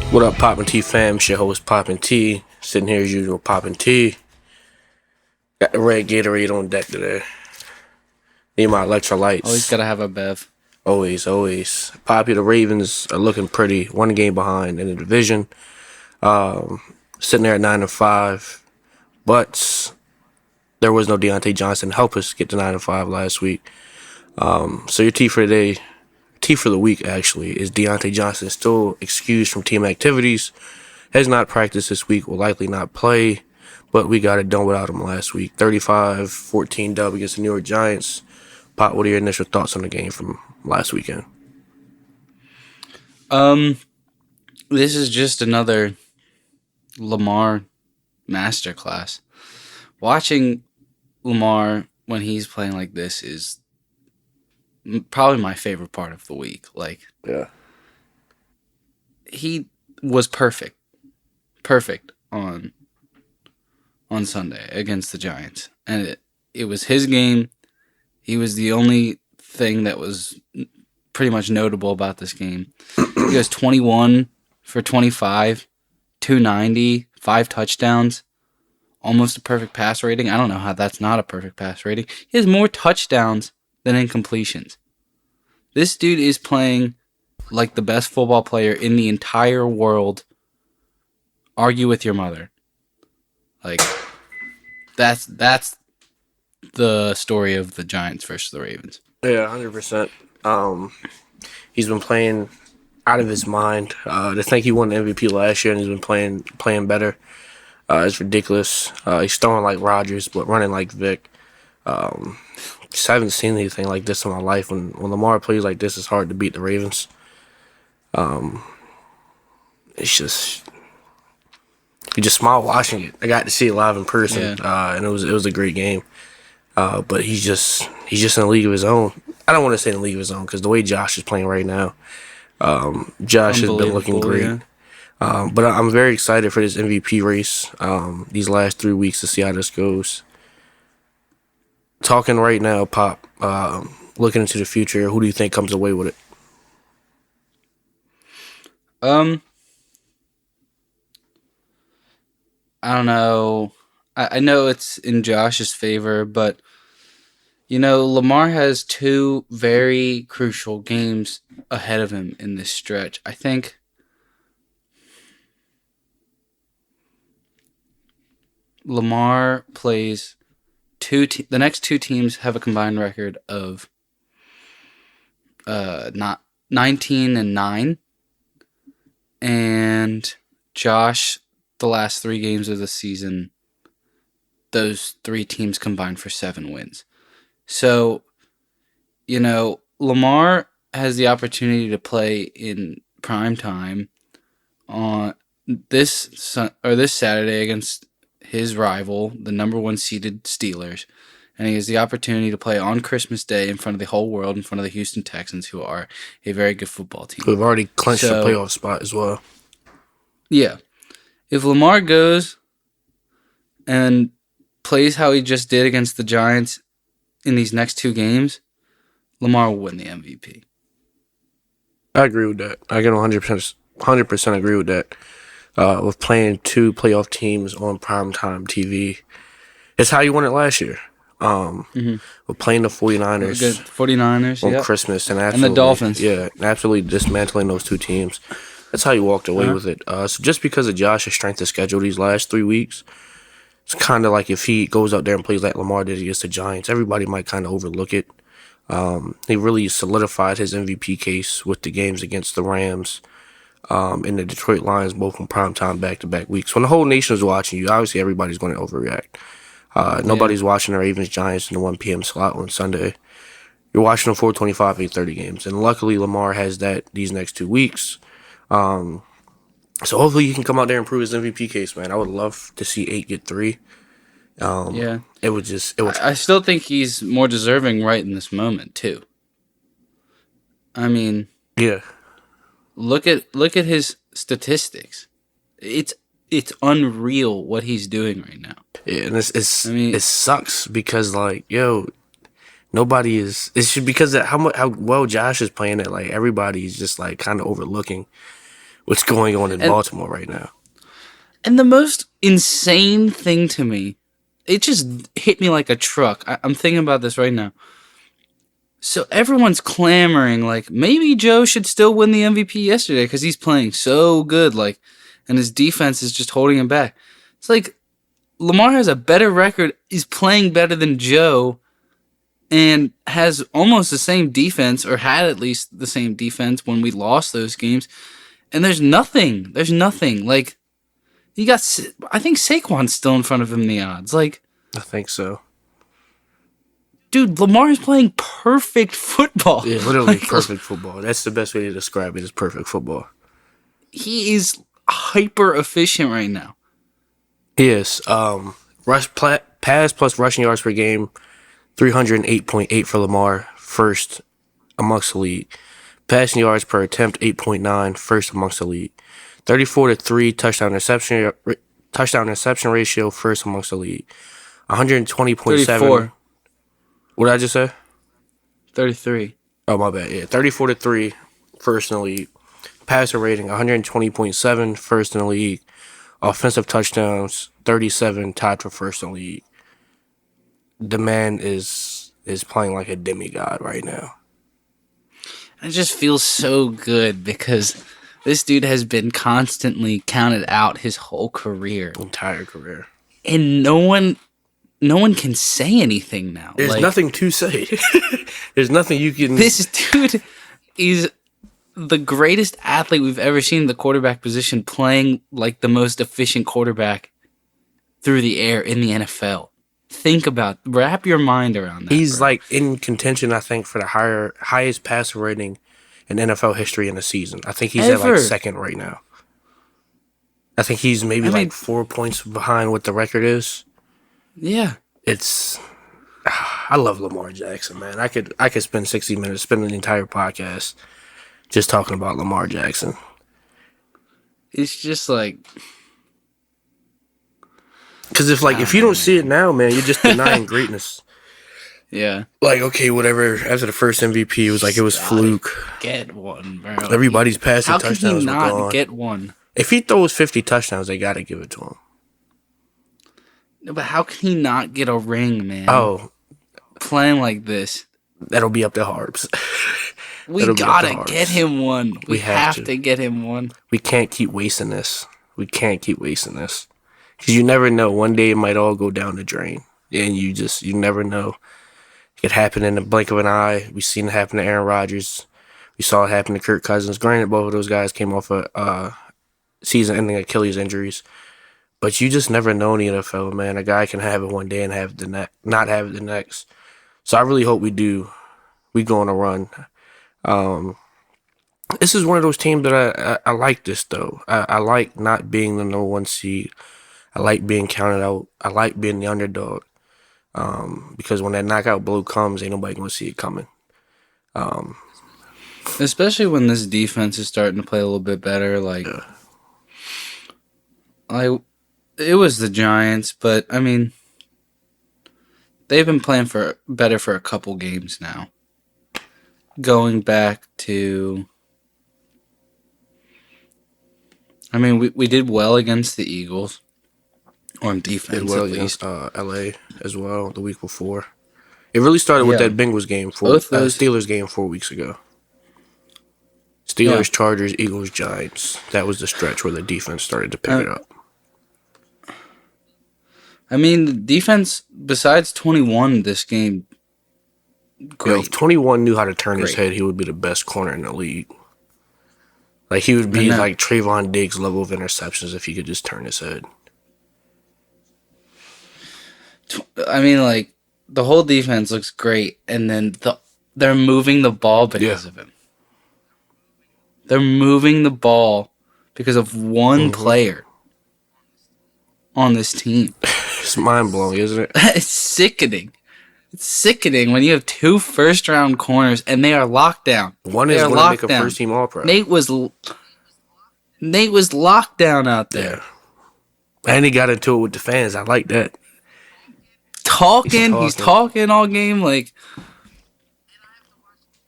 What up, Poppin' T fam? It's your host, Poppin' T. Sitting here as usual, Poppin' T. Got the red Gatorade on deck today. Need my electrolytes. Always gotta have a bev. Always. Poppy, the Ravens are looking pretty. 1 game behind in the division. Sitting there at 9-5. But there was no Deontay Johnson to help us get to 9-5 last week. So your T for today, T for the week actually, is Deontay Johnson still excused from team activities. Has not practiced this week, will likely not play. But we got it done without him last week. 35-14 dub against the New York Giants. Pop, what are your initial thoughts on the game from last weekend? This is just another Lamar masterclass. Watching Lamar when he's playing like this is probably my favorite part of the week. Yeah. He was perfect on Sunday against the Giants, and it was his game. He was the only thing that was pretty much notable about this game. He goes 21 for 25, 290, 5 touchdowns, almost a perfect pass rating. I don't know how that's not a perfect pass rating. He has more touchdowns than incompletions. This dude is playing like the best football player in the entire world. Argue with your mother. That's the story of the Giants versus the Ravens. Yeah, 100%. He's been playing out of his mind. To think he won the MVP last year and he's been playing better, it's ridiculous. He's throwing like Rodgers, but running like Vic. Just haven't seen anything like this in my life. When Lamar plays like this, it's hard to beat the Ravens. It's just you just smile watching it. I got to see it live in person, and it was a great game. But he's just in a league of his own. I don't want to say in a league of his own because the way Josh is playing right now, Josh has been looking great. Yeah. But I'm very excited for this MVP race. These last 3 weeks to see how this goes. Talking right now, Pop. Looking into the future, who do you think comes away with it? I don't know. I know it's in Josh's favor, but, Lamar has 2 very crucial games ahead of him in this stretch. I think Lamar plays the next 2 teams have a combined record of not 19-9, and Josh, the last 3 games of the season, those 3 teams combined for 7 wins. So, Lamar has the opportunity to play in prime time on this Saturday against his rival, the number 1 seeded Steelers. And he has the opportunity to play on Christmas Day in front of the whole world, in front of the Houston Texans, who are a very good football team. We've already clinched the playoff spot as well. Yeah. If Lamar goes and plays how he just did against the Giants in these next 2 games, Lamar will win the MVP. I agree with that. I can 100% agree with that. With playing 2 playoff teams on primetime TV, it's how you won it last year. With playing the 49ers on Christmas and the Dolphins. Yeah, absolutely dismantling those 2 teams. That's how you walked away with it. So just because of Josh's strength of schedule these last 3 weeks, it's kind of like if he goes out there and plays like Lamar did against the Giants, everybody might kind of overlook it. He really solidified his MVP case with the games against the Rams and the Detroit Lions, both in primetime back-to-back weeks. When the whole nation is watching you, obviously everybody's going to overreact. Nobody's watching the Ravens Giants in the 1 p.m. slot on Sunday. You're watching the 4:25, 8:30 games, and luckily Lamar has that these next 2 weeks. So hopefully he can come out there and prove his MVP case, man. I would love to see 8 get 3. I still think he's more deserving right in this moment too. I mean, yeah. Look at his statistics. It's it's unreal what he's doing right now. Yeah, and it sucks because like, yo, nobody is. It's just because of how well Josh is playing it. Like everybody's just like kind of overlooking what's going on in Baltimore right now. And the most insane thing to me, it just hit me like a truck. I'm thinking about this right now. So everyone's clamoring like maybe Joe should still win the MVP yesterday because he's playing so good, like, and his defense is just holding him back. It's like Lamar has a better record, is playing better than Joe, and has almost the same defense, or had at least the same defense when we lost those games. And there's nothing. Like, you got, I think Saquon's still in front of him in the odds. Like, I think so. Dude, Lamar is playing perfect football. Yeah, literally perfect football. That's the best way to describe it, is perfect football. He is hyper efficient right now. He is. Pass plus rushing yards per game, 308.8 for Lamar, first amongst the league. Passing yards per attempt, 8.9, first amongst the league. 34-3 touchdown interception ratio, first amongst the league. 120.7. 34. What did I just say? 33. Oh, my bad. Yeah, 34-3, first in the league. Passer rating, 120.7, first in the league. Offensive touchdowns, 37, tied for first in the league. The man is playing like a demigod right now. It just feels so good because this dude has been constantly counted out his whole career. Entire career. And no one can say anything now. There's nothing to say. There's nothing you can... This dude is the greatest athlete we've ever seen in the quarterback position, playing like the most efficient quarterback through the air in the NFL. Wrap your mind around that. He's like in contention, I think, for the highest passer rating in NFL history in a season. I think he's at like second right now. I think he's maybe 4 points behind what the record is. Yeah. I love Lamar Jackson, man. I could spend 60 minutes, spend an entire podcast just talking about Lamar Jackson. It's just like... Because if you don't see it now, man, you're just denying greatness. Yeah. Like, okay, whatever. After the first MVP, it was like it was fluke. Get one, bro. Everybody's passing touchdowns. How can he not get one? If he throws 50 touchdowns, they got to give it to him. No, but how can he not get a ring, man? Oh. Playing like this. That'll be up to Harbs. We gotta get him one. We have to get him one. We can't keep wasting this. Because you never know. One day it might all go down the drain. And you never know. It could happen in the blink of an eye. We've seen it happen to Aaron Rodgers. We saw it happen to Kirk Cousins. Granted, both of those guys came off of season-ending Achilles injuries. But you just never know in the NFL, man. A guy can have it one day and not have it the next. So I really hope we do. We go on a run. This is one of those teams that I like this, though. I like not being the number one seed. I like being counted out. I like being the underdog. Because when that knockout blow comes, ain't nobody going to see it coming. Especially when this defense is starting to play a little bit better. It was the Giants, but, I mean, they've been playing better for a couple games now. Going back to... I mean, we did well against the Eagles. On defense, did well against LA as well the week before. It really started with that Bengals game, Steelers game 4 weeks ago. Steelers, Chargers, Eagles, Giants. That was the stretch where the defense started to pick it up. I mean, the defense, besides 21 this game, great. Yo, if 21 knew how to turn his head, he would be the best corner in the league. Like, he would be like Trayvon Diggs level of interceptions if he could just turn his head. I mean, like, the whole defense looks great, and then they're moving the ball because of him. They're moving the ball because of one player on this team. It's mind-blowing, isn't it? It's sickening. It's sickening when you have 2 first-round corners, and they are locked down. One is going to make a first-team All-Pro. Nate was locked down out there. And he got into it with the fans. I like that. He's talking all game, like.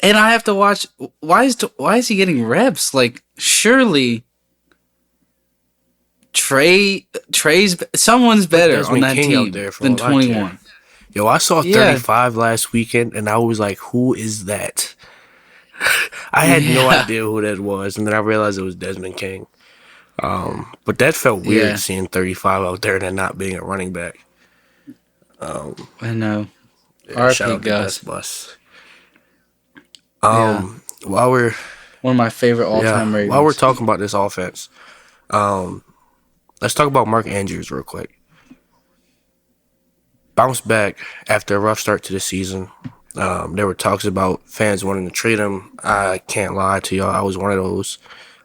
And I have to watch. Why is he getting reps? Like, surely Trey's someone's better on that team than 21. Yo, I saw 35 last weekend, and I was like, "Who is that?" I had no idea who that was, and then I realized it was Desmond King. But that felt weird seeing 35 out there and then not being a running back. I know. Shout out to Best Bus. While we're one of my favorite all-time Ravens. While we're talking about this offense, let's talk about Mark Andrews real quick. Bounced back after a rough start to the season. There were talks about fans wanting to trade him. I can't lie to y'all. I was one of those,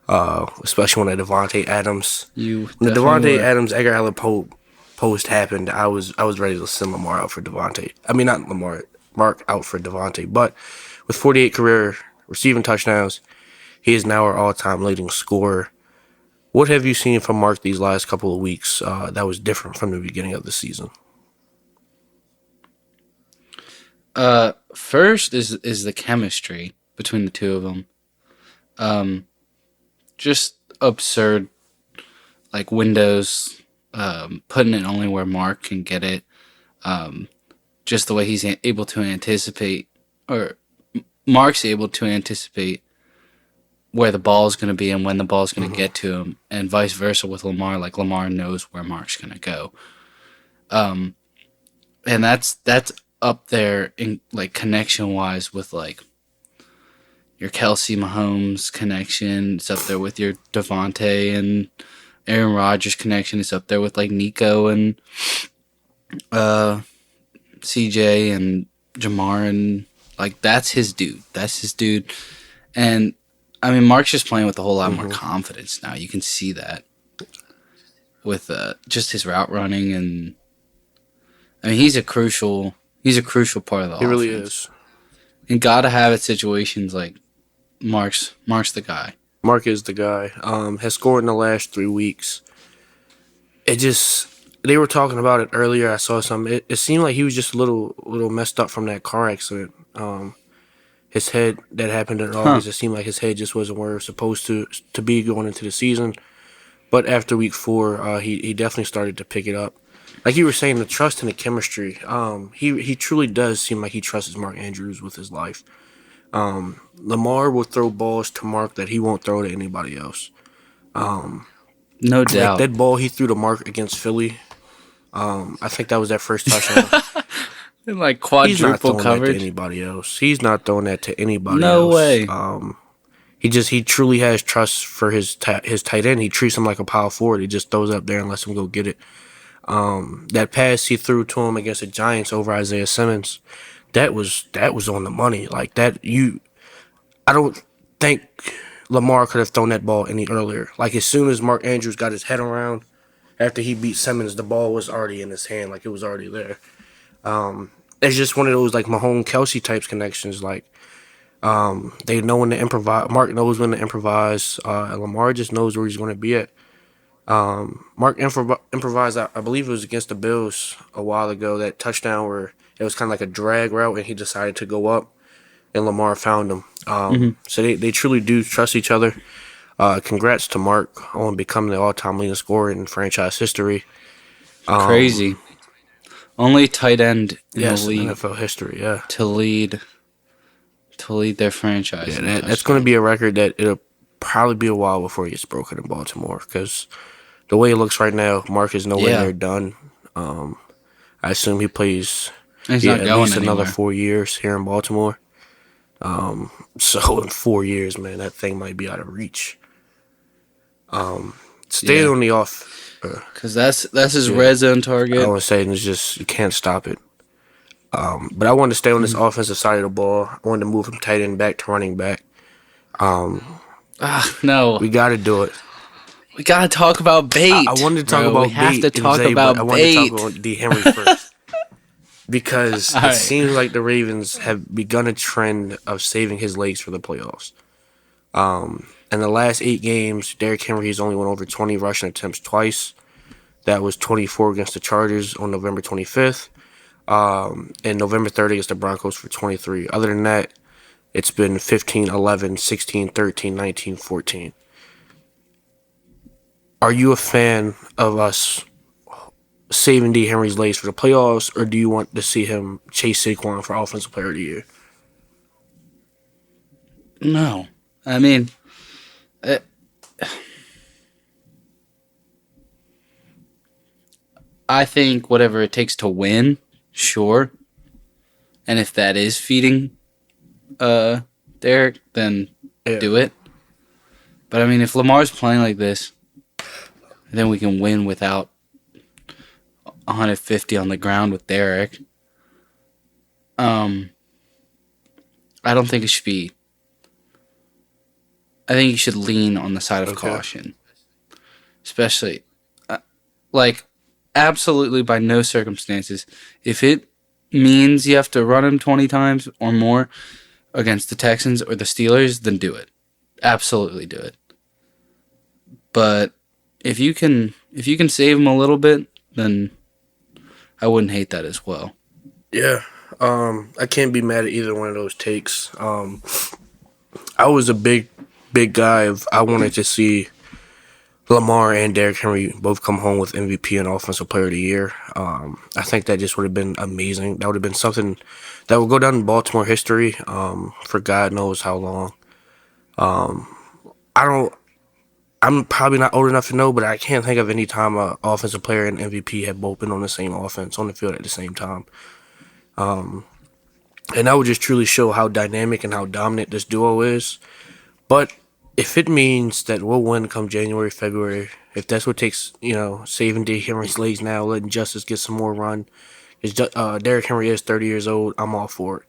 especially when the Devontae Adams, when the Devontae Adams Edgar Allan Poe post happened. I was ready to send Lamar out for Devontae. I mean, not Lamar, Mark out for Devontae. But with 48 career receiving touchdowns, he is now our all-time leading scorer. What have you seen from Mark these last couple of weeks that was different from the beginning of the season? First is the chemistry between the two of them. Just absurd, like windows, putting it only where Mark can get it. Just the way he's able to anticipate, or Mark's able to anticipate where the ball is going to be and when the ball is going to get to him, and vice versa with Lamar. Like Lamar knows where Mark's going to go. And that's up there in like connection wise with like your Kelsey Mahomes connection. It's up there with your Devontae and Aaron Rodgers connection. It's up there with like Nico and CJ and Jamar, and like that's his dude. And I mean, Mark's just playing with a whole lot more confidence now. You can see that with just his route running, and I mean he's a crucial part of the offense. He really is. And gotta have it situations like Mark's the guy. Mark is the guy. Has scored in the last 3 weeks. They were talking about it earlier. I saw something. It seemed like he was just a little messed up from that car accident. His head that happened in August. It seemed like his head just wasn't where it was supposed to be going into the season. But after week 4, he definitely started to pick it up. Like you were saying, the trust and the chemistry. He truly does seem like he trusts Mark Andrews with his life. Lamar will throw balls to Mark that he won't throw to anybody else. No doubt. Like that ball he threw to Mark against Philly. I think that was that first touchdown. And like quadruple coverage. That to anybody else. He's not throwing that to anybody else. No way. He truly has trust for his tight end. He treats him like a power forward. He just throws up there and lets him go get it. That pass he threw to him against the Giants over Isaiah Simmons, that was on the money. Like that, I don't think Lamar could have thrown that ball any earlier. Like as soon as Mark Andrews got his head around, after he beat Simmons, the ball was already in his hand. Like it was already there. It's just one of those like Mahomes Kelsey types connections. Like they know when to improvise. Mark knows when to improvise. And Lamar just knows where he's going to be at. Mark improvised, I believe it was against the Bills a while ago, that touchdown where it was kind of like a drag route and he decided to go up and Lamar found him. So they truly do trust each other. Congrats to Mark on becoming the all-time leading scorer in franchise history. Crazy. Only tight end in the league. NFL history, to lead their franchise. Yeah, that's going to be a record that it'll probably be a while before he gets broken in Baltimore, because the way it looks right now, Mark is nowhere near done. I assume he plays at least another 4 years here in Baltimore. So in 4 years, man, that thing might be out of reach. Staying on the off, because that's his red zone target. I was saying it's just you can't stop it. But I wanted to stay on this offensive side of the ball. I wanted to move from tight end back to running back. No, we got to do it. We got to talk about Bate. I wanted to talk about Bate. We have to talk about Bate. I wanted to talk about D. Henry first. Because it seems like the Ravens have begun a trend of saving his legs for the playoffs. In the last 8 games, Derrick Henry has only went over 20 rushing attempts twice. That was 24 against the Chargers on November 25th. And November 30th against the Broncos for 23. Other than that, it's been 15, 11, 16, 13, 19, 14. Are you a fan of us saving D. Henry's legs for the playoffs, or do you want to see him chase Saquon for Offensive Player of the Year? No. I mean, I think whatever it takes to win, sure. And if that is feeding Derek, then do it. But I mean, if Lamar's playing like this, then we can win without 150 on the ground with Derek. I don't think it should be. I think you should lean on the side of caution. Especially, absolutely by no circumstances. If it means you have to run him 20 times or more against the Texans or the Steelers, then do it. Absolutely do it. But if you can save him a little bit, then I wouldn't hate that as well. Yeah. I can't be mad at either one of those takes. I was a big guy. I wanted to see Lamar and Derrick Henry both come home with MVP and Offensive Player of the Year. I think that just would have been amazing. That would have been something that would go down in Baltimore history for God knows how long. I'm probably not old enough to know, but I can't think of any time an Offensive Player and MVP have both been on the same offense, on the field at the same time. And that would just truly show how dynamic and how dominant this duo is. But if it means that we'll win come January, February, if that's what takes, saving D. Henry's legs now, letting Justice get some more run, Derrick Henry is 30 years old, I'm all for it.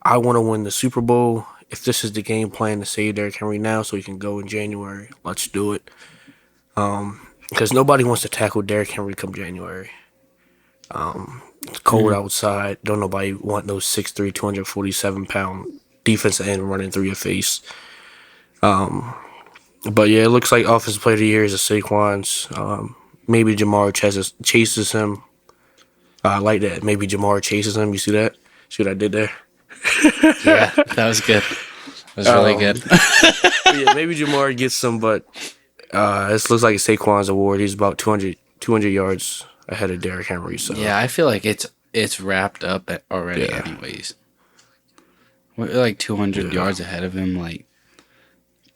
I want to win the Super Bowl. If this is the game plan to save Derrick Henry now so he can go in January, let's do it. Because nobody wants to tackle Derrick Henry come January. It's cold outside. Don't nobody want those 6'3", 247-pound defensive end running through your face. But yeah, it looks like Offensive Player of the Year is a Saquon's. Maybe Jamar chases him. I like that. Maybe Jamar chases him. You see that? See what I did there? Yeah, that was good. That was really good. Yeah, maybe Jamar gets some, but this looks like a Saquon's award. He's about 200 yards ahead of Derrick Henry. So yeah, I feel like it's wrapped up already. Yeah. Anyways, we're like 200 yards ahead of him. Like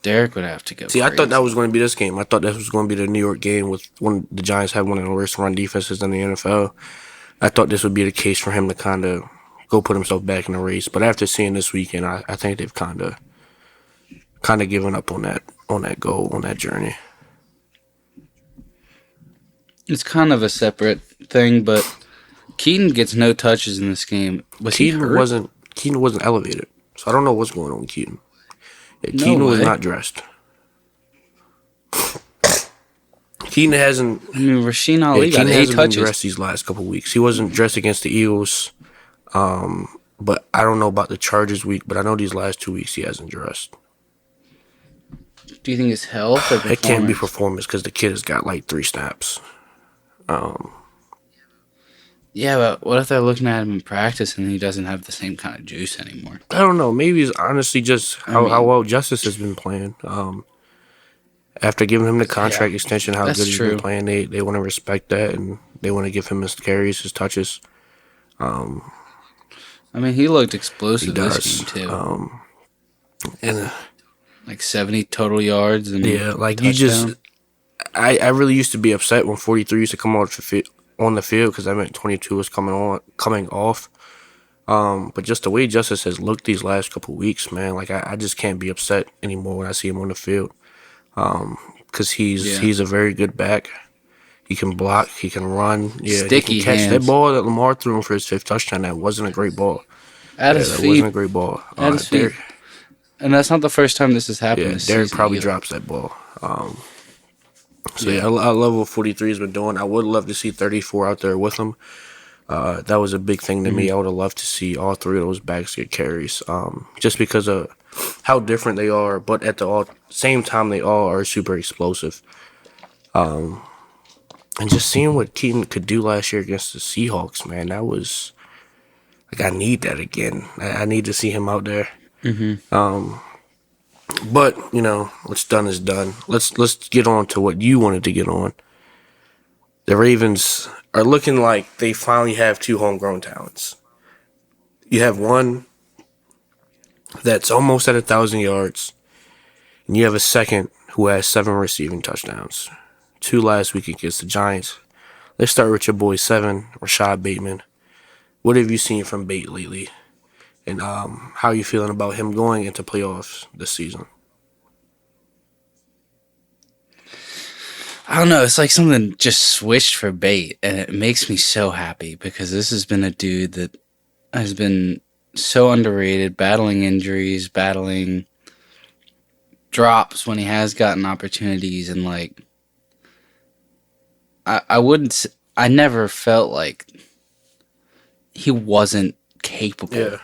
Derrick would have to go. See, crazy. I thought that was going to be this game. I thought that was going to be the New York game with the Giants have one of the worst run defenses in the NFL. I thought this would be the case for him to kind of go put himself back in the race. But after seeing this weekend, I think they've kind of given up on that goal, on that journey. It's kind of a separate thing, but Keaton gets no touches in this game. Keaton wasn't elevated, so I don't know what's going on with Keaton. Yeah, No Keaton was way. not dressed. Keaton hasn't. I mean, Rasheen Ali got Keaton 8 hasn't been touches. dressed these last couple of weeks. He wasn't dressed against the Eagles, but I don't know about the Chargers week. But I know these last 2 weeks he hasn't dressed. Do you think it's health or performance? It can't be performance because the kid has got like 3 snaps. Yeah, but what if they're looking at him in practice and he doesn't have the same kind of juice anymore? I don't know. Maybe it's honestly just how well Justice has been playing. After giving him the contract extension, how That's good he's true. been playing, they want to respect that and they want to give him his carries, his touches. I mean, he looked explosive He this does. game too. And Like 70 total yards and yeah, like touchdown. I really used to be upset when 43 used to come on the field because I meant 22 was coming off. But just the way Justice has looked these last couple weeks, man, like I just can't be upset anymore when I see him on the field. Because he's a very good back. He can block. He can run. Yeah, Sticky he can catch hands. that ball that Lamar threw him for his 5th touchdown. That wasn't a great ball. At his That feet. wasn't a great ball. At his feet. And that's not the first time this has happened. Yeah, this Derek season probably either. drops that ball. I love what 43 has been doing. I would love to see 34 out there with him. That was a big thing to me. I would have loved to see all 3 of those backs get carries, just because of how different they are. But at the same time, they all are super explosive. And just seeing what Keaton could do last year against the Seahawks, man, that was like I need that again. I need to see him out there. But what's done is done. Let's get on to what you wanted to get on. The Ravens are looking like they finally have two homegrown talents. You have one that's almost at 1,000 yards, and you have a second who has 7 receiving touchdowns. 2 last week against the Giants. Let's start with your boy 7, Rashad Bateman. What have you seen from Bate lately? And how are you feeling about him going into playoffs this season? I don't know. It's like something just switched for Bate, and it makes me so happy because this has been a dude that has been so underrated, battling injuries, battling drops when he has gotten opportunities, and like I never felt like he wasn't capable,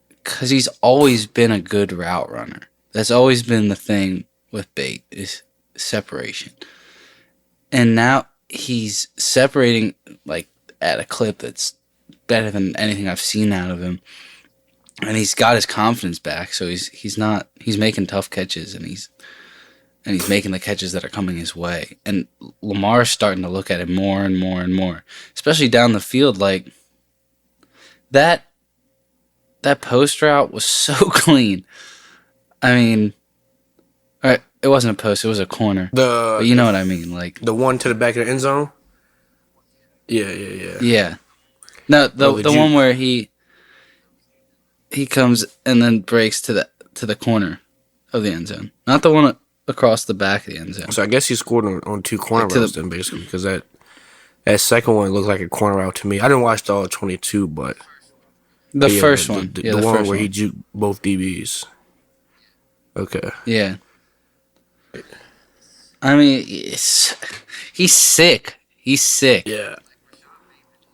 because he's always been a good route runner. That's always been the thing with Bate is separation. And now he's separating like at a clip that's better than anything I've seen out of him. And he's got his confidence back, so he's making tough catches and he's making the catches that are coming his way. And Lamar's starting to look at it more and more and more, especially down the field. Like that post route was so clean. I mean, it wasn't a post; it was a corner. But you know what I mean, like the one to the back of the end zone. Yeah. Yeah. No, the one where he comes and then breaks to the corner of the end zone, not the one across the back of the end zone. So I guess he scored on 2 corner routes then, basically, because that second one looked like a corner route to me. I didn't watch all 22, but the first one, the one where he juked both DBs. Okay. Yeah. I mean, he's sick. He's sick. Yeah.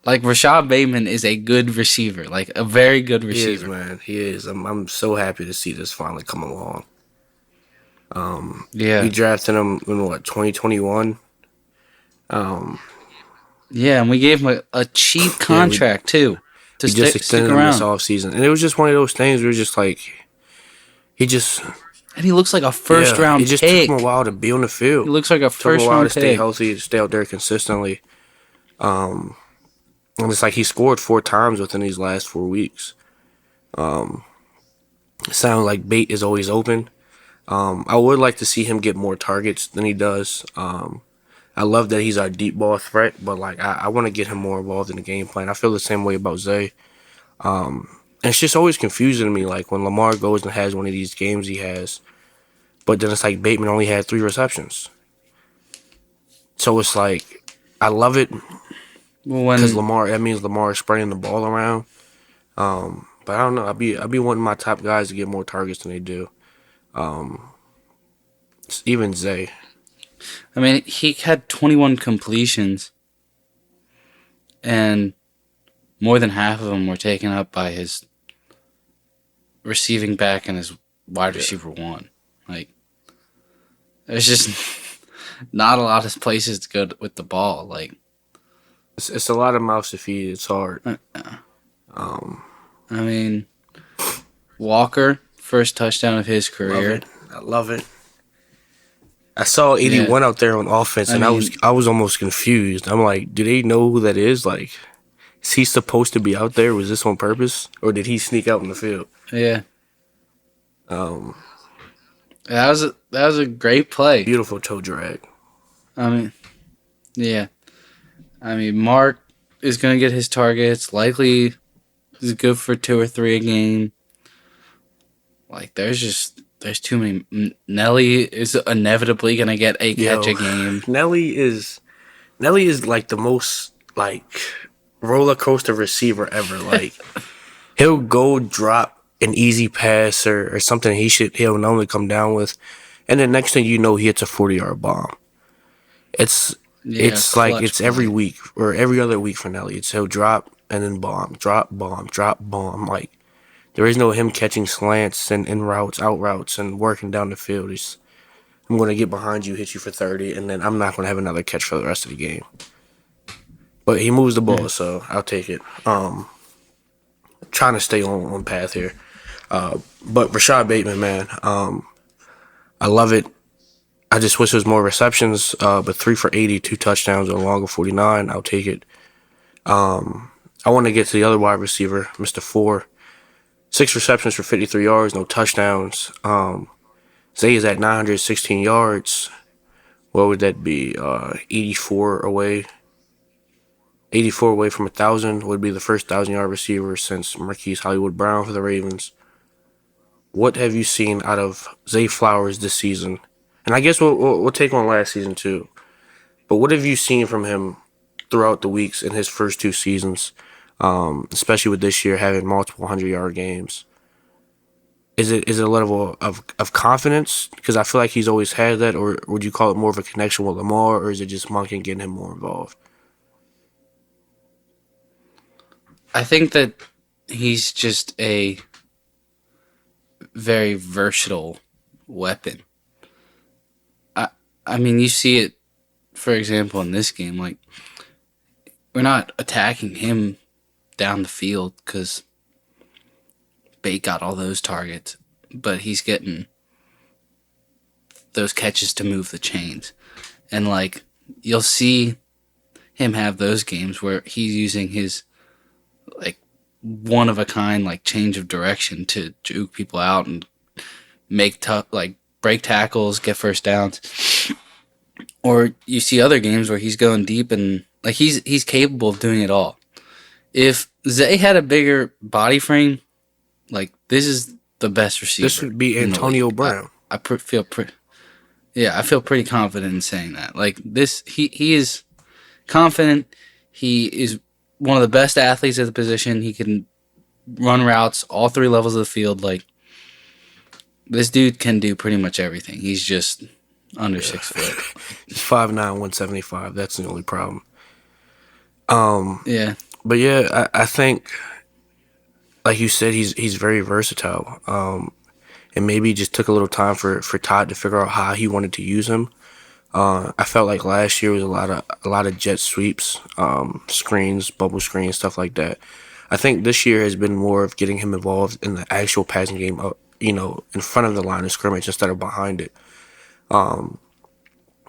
Like, Rashad Bateman is a good receiver. Like, a very good receiver. He is, man. He is. I'm so happy to see this finally come along. Yeah. We drafted him in, 2021? Yeah, and we gave him a cheap contract, too. To we just extended him this offseason. And it was just one of those things where it was just like, and he looks like a first-round pick. It just took him a while to be on the field. He looks like a first-round pick. Took him a while to stay healthy, to stay out there consistently. And it's like he scored 4 times within these last 4 weeks. It sounds like Bate is always open. I would like to see him get more targets than he does. I love that he's our deep ball threat, but like I want to get him more involved in the game plan. I feel the same way about Zay. And it's just always confusing to me, like when Lamar goes and has one of these games he has, but then it's like Bateman only had 3 receptions. So it's like I love it because that means Lamar is spreading the ball around. But I don't know. I'd be wanting my top guys to get more targets than they do. Even Zay. I mean, he had 21 completions, and more than half of them were taken up by his receiving back and his wide receiver 1. Like, there's just not a lot of places to go with the ball. Like, it's a lot of mouths to feed. It's hard. I mean, Walker, first touchdown of his career. I love it. I saw 81 out there on offense, and I was almost confused. I'm like, do they know who that is? Like, is he supposed to be out there? Was this on purpose, or did he sneak out in the field? Yeah. That was a great play. Beautiful toe drag. I mean, yeah. I mean, Mark is gonna get his targets. Likely, is good for 2 or 3 a game. Like, there's too many. Nelly is inevitably gonna get a catch a game. Nelly is like the most like roller coaster receiver ever. Like he'll go drop an easy pass or something he'll normally come down with, and the next thing you know, he hits a 40-yard bomb. It's like it's every week or every other week for Nelly. He'll drop and then bomb, drop bomb, drop bomb. Like there is no him catching slants and routes, out routes, and working down the field. I'm going to get behind you, hit you for 30, and then I'm not going to have another catch for the rest of the game. But he moves the ball, so I'll take it. Trying to stay on path here. But Rashad Bateman, man, I love it. I just wish there was more receptions, but 3 for 80, 2 touchdowns, and a longer 49. I'll take it. I want to get to the other wide receiver, Mr. Four. 6 receptions for 53 yards, no touchdowns. Zay is at 916 yards. What would that be? 84 away. 84 away from 1,000 would be the first 1,000-yard receiver since Marquise Hollywood Brown for the Ravens. What have you seen out of Zay Flowers this season? And I guess we'll take on last season too. But what have you seen from him throughout the weeks in his first 2 seasons, especially with this year having multiple 100-yard games? Is it a level of confidence? Because I feel like he's always had that, or would you call it more of a connection with Lamar, or is it just Monken getting him more involved? I think that he's just a very versatile weapon. I mean, you see it, for example, in this game. Like, we're not attacking him down the field because Bate got all those targets, but he's getting those catches to move the chains. And, like, you'll see him have those games where he's using his, like, one-of-a-kind, like, change of direction to juke people out and make break tackles, get first downs. Or you see other games where he's going deep and, like, he's capable of doing it all. If Zay had a bigger body frame, like, this is the best receiver. This would be Antonio Brown. I feel pretty confident in saying that. Like, this, he is confident. He is one of the best athletes at the position. He can run routes all 3 levels of the field. Like, this dude can do pretty much everything. He's just under 6 foot. He's 5'9", 175. That's the only problem. Yeah. But yeah, I think, like you said, he's very versatile. And maybe it just took a little time for Todd to figure out how he wanted to use him. I felt like last year was a lot of jet sweeps, screens, bubble screens, stuff like that. I think this year has been more of getting him involved in the actual passing game, in front of the line of scrimmage instead of behind it.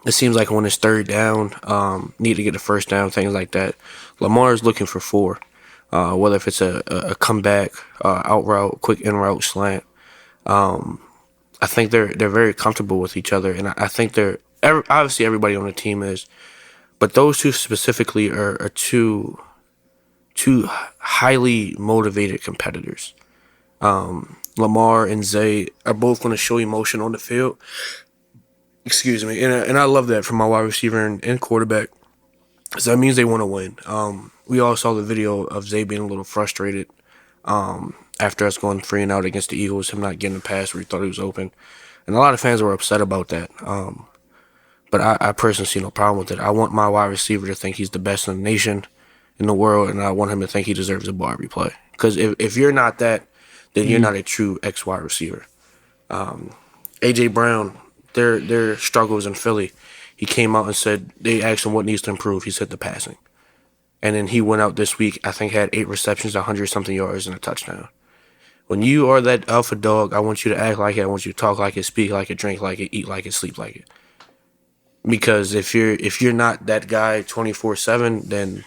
It seems like when it's third down, need to get the first down, things like that. Lamar is looking for 4, whether if it's a comeback, out route, quick in route, slant. I think they're very comfortable with each other, and I think obviously everybody on the team is, but those two specifically are two highly motivated competitors. Lamar and Zay are both going to show emotion on the field. Excuse me, and I love that from my wide receiver and quarterback, because that means they want to win. We all saw the video of Zay being a little frustrated after us going 3-0 against the Eagles, him not getting a pass where he thought he was open, and a lot of fans were upset about that. But I personally see no problem with it. I want my wide receiver to think he's the best in the nation, in the world, and I want him to think he deserves a ball every play. Because if you're not that, then you're not a true X wide receiver. A.J. Brown, their struggles in Philly, he came out and said, they asked him what needs to improve. He said the passing. And then he went out this week, I think had 8 receptions, 100-something yards, and a touchdown. When you are that alpha dog, I want you to act like it. I want you to talk like it, speak like it, drink like it, eat like it, sleep like it. Because if you're not that guy 24/7, then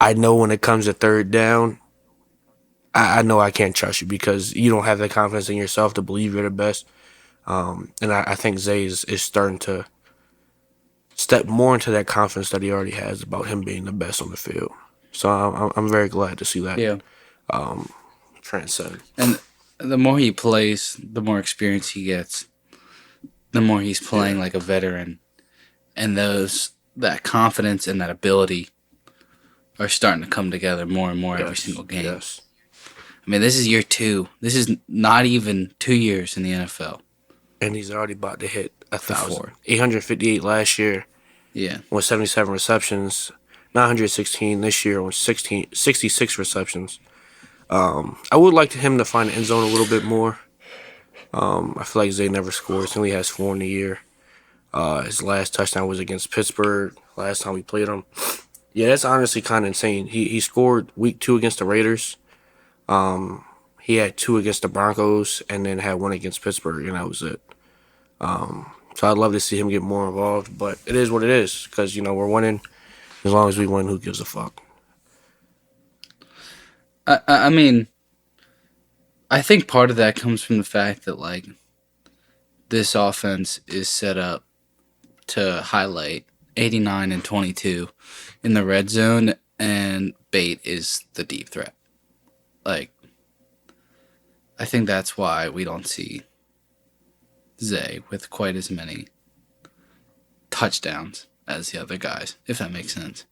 I know when it comes to third down, I know I can't trust you because you don't have the confidence in yourself to believe you're the best. And I think Zay is starting to step more into that confidence that he already has about him being the best on the field. So I'm very glad to see that transcend. And the more he plays, the more experience he gets, the more he's playing like a veteran. And that confidence and that ability are starting to come together more and more every single game. Yes. I mean, this is year 2. This is not even 2 years in the NFL. And he's already about to hit 1,000. 858 last year. Yeah. With 77 receptions. 916 this year with 66 receptions. I would like him to find the end zone a little bit more. I feel like Zay never scores. He only has 4 in the year. His last touchdown was against Pittsburgh. Last time we played him. Yeah, that's honestly kind of insane. He scored week 2 against the Raiders. He had 2 against the Broncos and then had 1 against Pittsburgh, and that was it. So I'd love to see him get more involved, but it is what it is because we're winning. As long as we win, who gives a fuck? I mean, I think part of that comes from the fact that like this offense is set up to highlight 89 and 22 in the red zone, and Bate is the deep threat. Like, I think that's why we don't see Zay with quite as many touchdowns as the other guys, if that makes sense.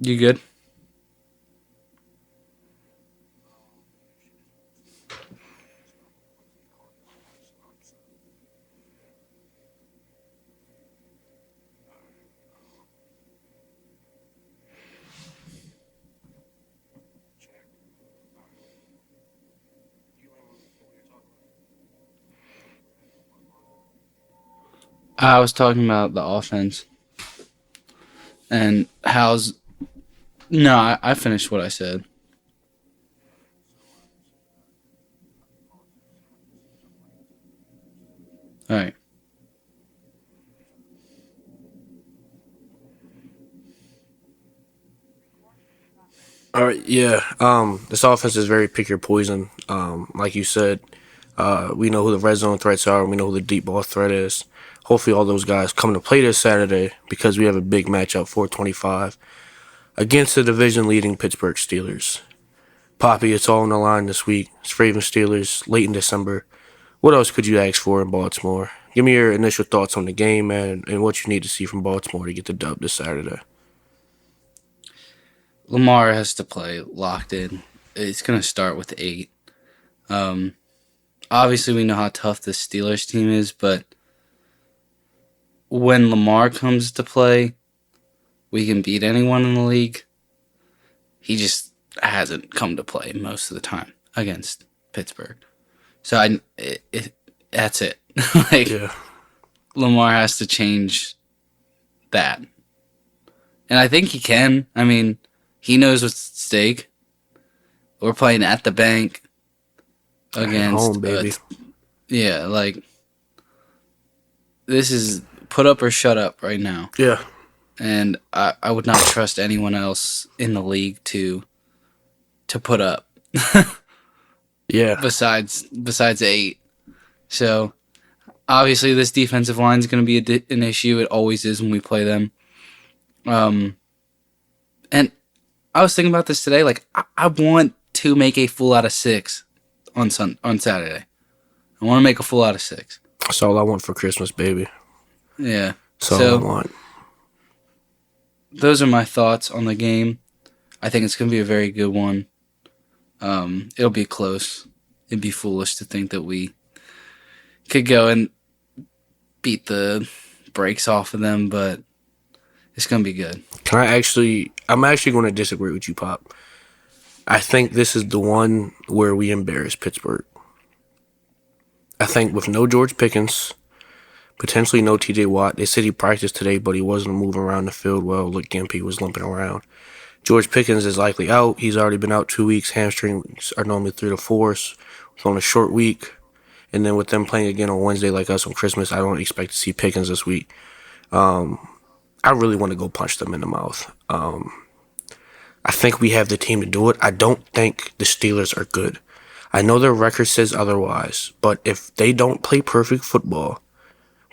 You good? I was talking about the offense and how's. No, I finished what I said. All right. All right, yeah. This offense is very pick your poison. Like you said, we know who the red zone threats are. We know who the deep ball threat is. Hopefully, all those guys come to play this Saturday because we have a big matchup, 425, against the division-leading Pittsburgh Steelers. Poppy, it's all on the line this week. It's Ravens Steelers late in December. What else could you ask for in Baltimore? Give me your initial thoughts on the game, man, and what you need to see from Baltimore to get the dub this Saturday. Lamar has to play locked in. It's going to start with 8. Obviously, we know how tough the Steelers team is, but when Lamar comes to play, we can beat anyone in the league. He just hasn't come to play most of the time against Pittsburgh. So that's it. Yeah. Lamar has to change that. And I think he can. I mean, he knows what's at stake. We're playing at the bank against home, baby. This is put up or shut up right now. Yeah. And I would not trust anyone else in the league to put up. Yeah. Besides 8. So obviously this defensive line is going to be an issue. It always is when we play them. And I was thinking about this today. Like, I want to make a fool out of 6 on Saturday. I want to make a fool out of 6. That's all I want for Christmas, baby. Yeah. That's all I want. Those are my thoughts on the game. I think it's going to be a very good one. It'll be close. It'd be foolish to think that we could go and beat the brakes off of them, but it's going to be good. I'm actually going to disagree with you, Pop. I think this is the one where we embarrass Pittsburgh. I think with no George Pickens, potentially no TJ Watt. They said he practiced today, but he wasn't moving around the field well. Look, Gimpy was limping around. George Pickens is likely out. He's already been out 2 weeks. Hamstrings are normally 3 to 4. So it's on a short week. And then with them playing again on Wednesday like us on Christmas, I don't expect to see Pickens this week. I really want to go punch them in the mouth. I think we have the team to do it. I don't think the Steelers are good. I know their record says otherwise, but if they don't play perfect football,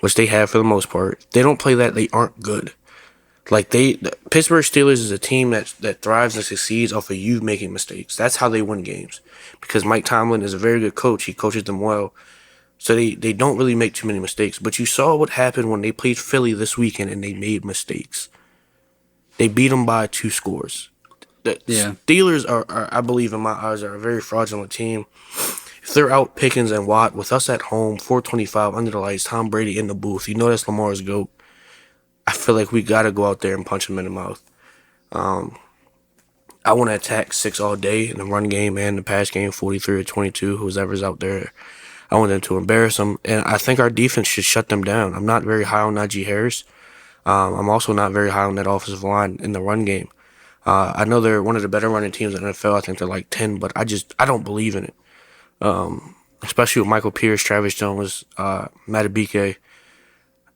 which they have for the most part, if they don't play that, they aren't good. Like the Pittsburgh Steelers is a team that thrives and succeeds off of you making mistakes. That's how they win games. Because Mike Tomlin is a very good coach. He coaches them well. So they don't really make too many mistakes. But you saw what happened when they played Philly this weekend and they made mistakes. They beat them by 2 scores. The Steelers are, I believe, in my eyes, are a very fraudulent team. If they're out Pickens and Watt, with us at home, 425 under the lights, Tom Brady in the booth, you know that's Lamar's GOAT. I feel like we got to go out there and punch him in the mouth. I want to attack 6 all day in the run game and the pass game, 43 or 22, whoever's out there. I want them to embarrass them, and I think our defense should shut them down. I'm not very high on Najee Harris. I'm also not very high on that offensive line in the run game. I know they're one of the better running teams in the NFL. I think they're like 10, but I don't believe in it. Especially with Michael Pierce, Travis Jones, Matabike.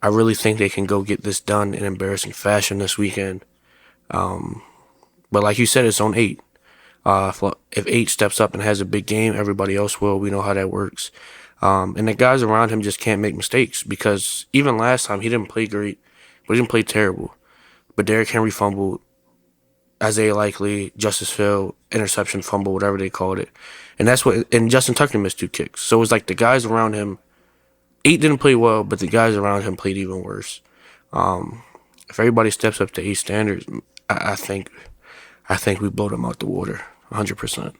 I really think they can go get this done in embarrassing fashion this weekend. But like you said, it's on 8. If 8 steps up and has a big game, everybody else will. We know how that works. And the guys around him just can't make mistakes, because even last time he didn't play great, but he didn't play terrible. But Derrick Henry fumbled, Isaiah Likely, Justice Hill, interception, fumble, whatever they called it. And Justin Tucker missed 2 kicks. So it was like the guys around him, 8 didn't play well, but the guys around him played even worse. If everybody steps up to 8 standards, I think we blow them out the water, 100%.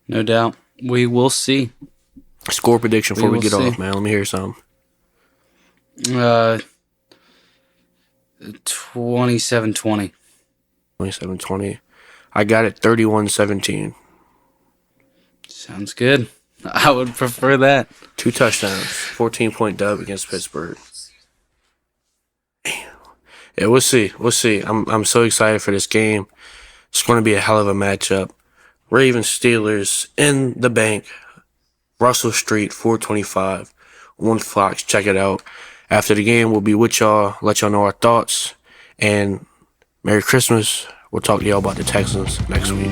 No doubt. We will see. Score prediction before we get off, man. Let me hear some. 27-20. 27-20. I got it 31-17. Sounds good. I would prefer that. 2 touchdowns, 14-point dub against Pittsburgh. Damn. Yeah, we'll see. We'll see. I'm so excited for this game. It's going to be a hell of a matchup. Ravens Steelers in the bank. Russell Street, 425. 1 Fox. Check it out. After the game, we'll be with y'all. Let y'all know our thoughts. And Merry Christmas. We'll talk to y'all about the Texans next week.